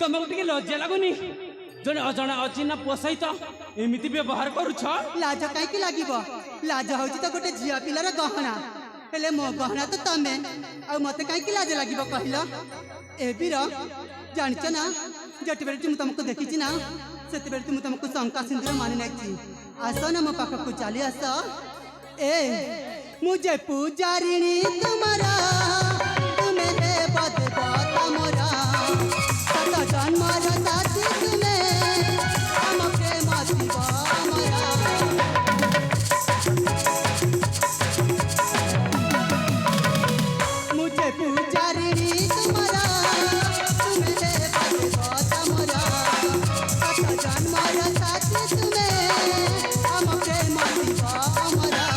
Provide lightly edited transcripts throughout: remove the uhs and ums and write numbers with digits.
तुमको टिके लज्जा लगुनि जने अजणा अचिन्ना पुଅ सहित एमिति व्यवहार करूछ लाज कहीं लगे लाज हूँ तो गोटे झील पिलार गहना हेले मो गहना तो तमें आ मत कहीं लाज लगे कहल ए बीर जाच ना जट बेले तुम तुमको देखी ना से तुम तुमको शंका सिंदूर मानि नहीं आस ना मो पाख को चली आस ए मुझे पूजारिणी तुम्हारा तुम्हें दे बदबा तमरा सत जन्मर साथी तुम्हें हम प्रेम दिवा हमरा मुझे पूजारिणी तुम्हारा तुम्हें दे बदबा तमरा सत जन्मर साथी तुम्हें हम प्रेम दिवा हमरा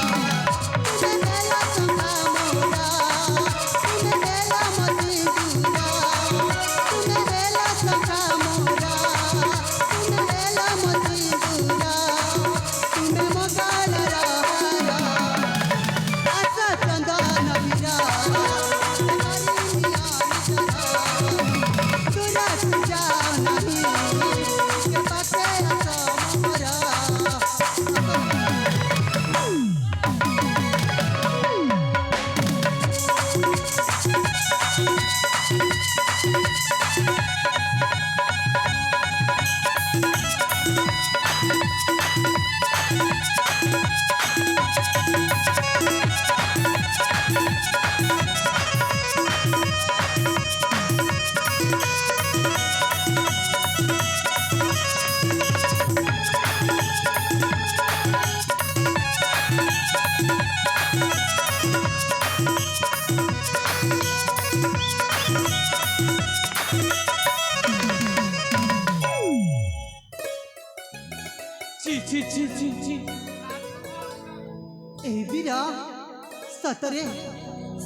सतरे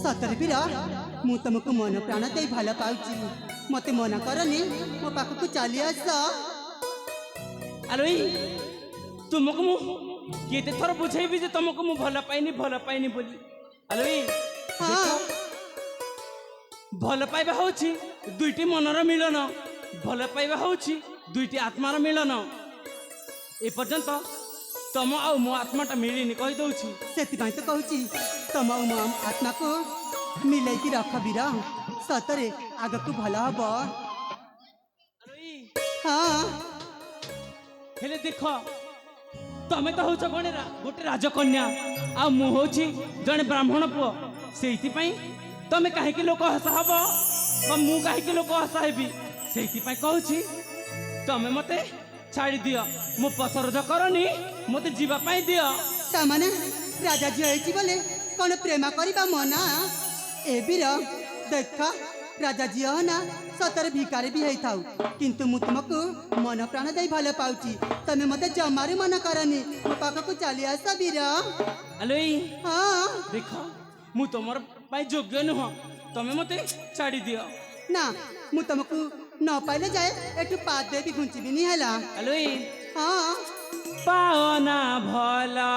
सतरे बीरा मु तुमको मन प्राण दे भल पाऊँ मत मना करनी मो पाख को चली आस आलोई तुमको मु केते थर बुझेबी जे तुमको मु भल पाइनी बोली आलोई हाँ भल पाइबा होछि दुईटी मनर मिलन भल पाइबा होछि दुईटी आत्मार मिलन ए पर्यंत तम आ मो आत्माटा मिलिनी कहि दउछि से तो कहूँ तम मो आत्मा को मिलैकी रख बीर सतरे आग को भल हम हाँ हेले देख तमें तो होछ गोटे राजकन्या आ मु होछि जने ब्राह्मण पुओ सेइति पई तमें काहे लोक हसा हबो बा मु काहे लोक हसा हेबी सेइति पई कहूछि तमें मते छाड़ी दियो मो पसरज करनी मते जीवा पाई दियो तामाने राजा झी होइछि बोले कौन प्रेम करबा मना ए बीर देख राजा झी हो ना सतर भिकारी भी होइथाउ किंतु मु तुमको मन प्राण दे भल पाउछि तमे मते जमारे मन करनी मो पाख को चली आस बीर आलोई हाँ देख मु तमर पाई योग्य नुह तमे मते छाड़ी दियो ना मु तुमको न पाइले जाए एटू पाद देवी घुंची भी नहीं हैला आलोई हाँ पावना भला